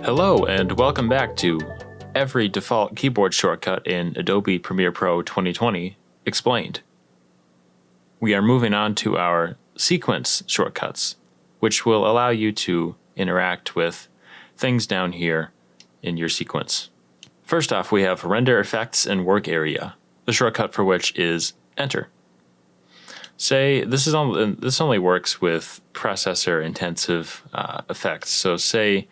Hello and welcome back to every default keyboard shortcut in Adobe Premiere Pro 2020 explained. We are moving on to our sequence shortcuts, which will allow you to interact with things down here in your sequence. First off, we have Render Effects and Work Area, the shortcut for which is Enter. Say this only works with processor-intensive effects. So say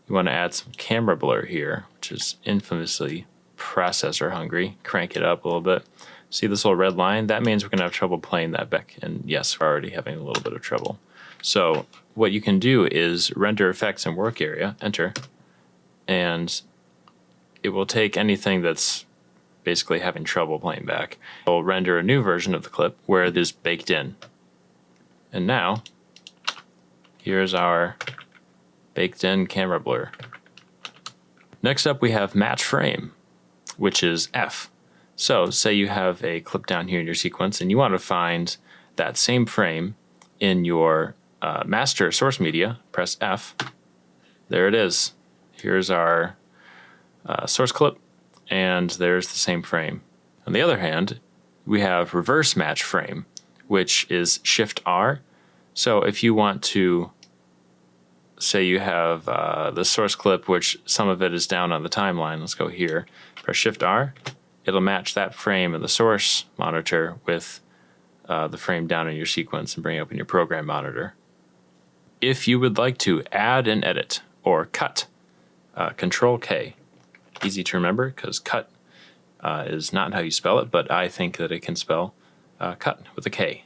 you want to add some camera blur here, which is infamously processor hungry. Crank it up a little bit. See this little red line? That means we're going to have trouble playing that back. And yes, we're already having a little bit of trouble. So what you can do is Render Effects and Work Area, Enter, and it will take anything that's basically having trouble playing back. We'll render a new version of the clip where it is baked in. And now, here's our baked in camera blur. Next up we have Match Frame, which is F. So say you have a clip down here in your sequence and you want to find that same frame in your master source media, press F. There it is. Here's our source clip. And there's the same frame. On the other hand, we have reverse match frame, which is Shift+R. So if you want to, say you have the source clip, which some of it is down on the timeline. Let's go here, press Shift+R. It'll match that frame in the source monitor with the frame down in your sequence and bring it up in your program monitor. If you would like to add and edit or cut, CTRL+K. Easy to remember because cut is not how you spell it, but I think that it can spell cut with a K.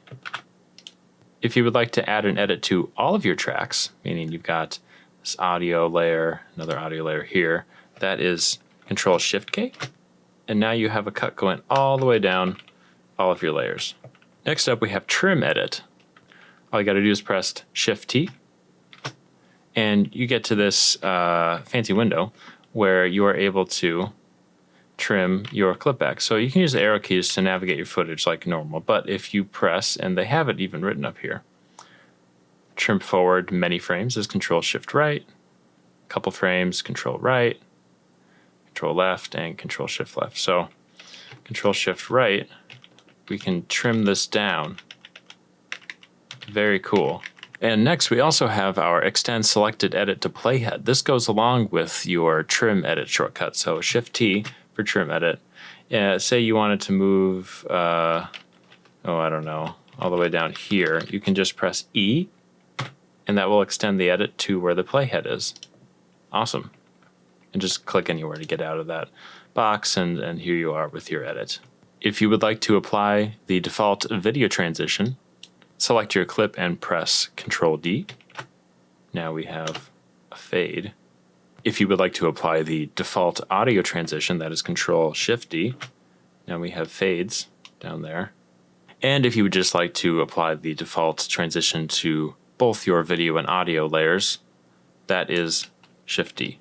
If you would like to add and edit to all of your tracks, meaning you've got this audio layer, another audio layer here, that is CTRL+SHIFT+K, and now you have a cut going all the way down all of your layers. Next up we have Trim Edit. All you got to do is press Shift+T, and you get to this fancy window where you are able to trim your clip back. So you can use the arrow keys to navigate your footage like normal, but if you press, and they have it even written up here, trim forward many frames is CTRL+SHIFT+right, couple frames, CTRL+right, CTRL+left, and CTRL+SHIFT+left. So CTRL+SHIFT+right, we can trim this down. Very cool. And next we also have our Extend Selected Edit to Playhead. This goes along with your Trim Edit shortcut. So Shift+T for Trim Edit. Say you wanted to move, I don't know, all the way down here. You can just press E, and that will extend the edit to where the playhead is. Awesome. And just click anywhere to get out of that box, and here you are with your edit. If you would like to apply the default video transition, select your clip and press CTRL+D. Now we have a fade. If you would like to apply the default audio transition, that is CTRL+SHIFT+D. Now we have fades down there. And if you would just like to apply the default transition to both your video and audio layers, that is Shift+D.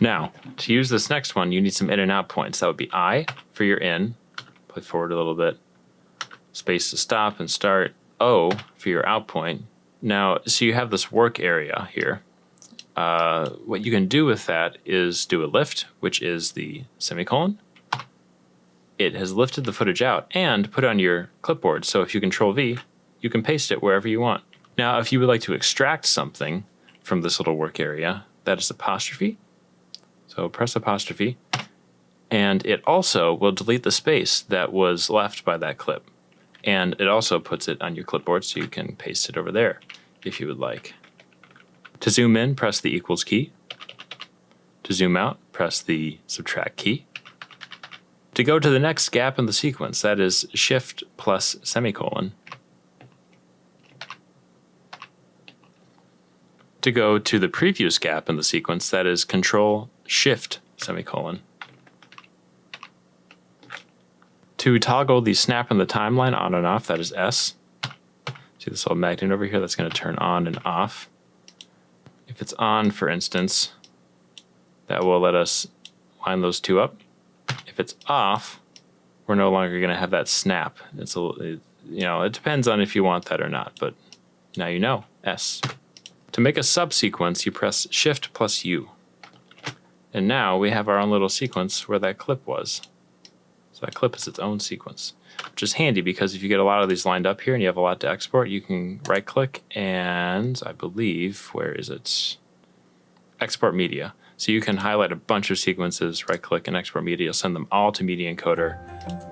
Now, to use this next one, you need some in and out points. That would be I for your in, play forward a little bit, space to stop and start, O for your out point. Now, so you have this work area here. What you can do with that is do a lift, which is the semicolon. It has lifted the footage out and put it on your clipboard. So if you Control+V, you can paste it wherever you want. Now, if you would like to extract something from this little work area, that is apostrophe. So press apostrophe, and it also will delete the space that was left by that clip. And it also puts it on your clipboard so you can paste it over there if you would like. To zoom in, press the equals key. To zoom out, press the subtract key. To go to the next gap in the sequence, that is Shift plus semicolon. To go to the previous gap in the sequence, that is Control-Shift semicolon. To toggle the snap in the timeline on and off, that is S. See this little magnet over here? That's going to turn on and off. If it's on, for instance, that will let us line those two up. If it's off, we're no longer going to have that snap. It depends on if you want that or not, but now you know, S. To make a subsequence, you press Shift+U. And now we have our own little sequence where that clip was. So that clip is its own sequence, which is handy because if you get a lot of these lined up here and you have a lot to export, you can right click and I believe, where is it? Export media. So you can highlight a bunch of sequences, right click and export media, send them all to Media Encoder.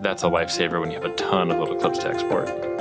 That's a lifesaver when you have a ton of little clips to export.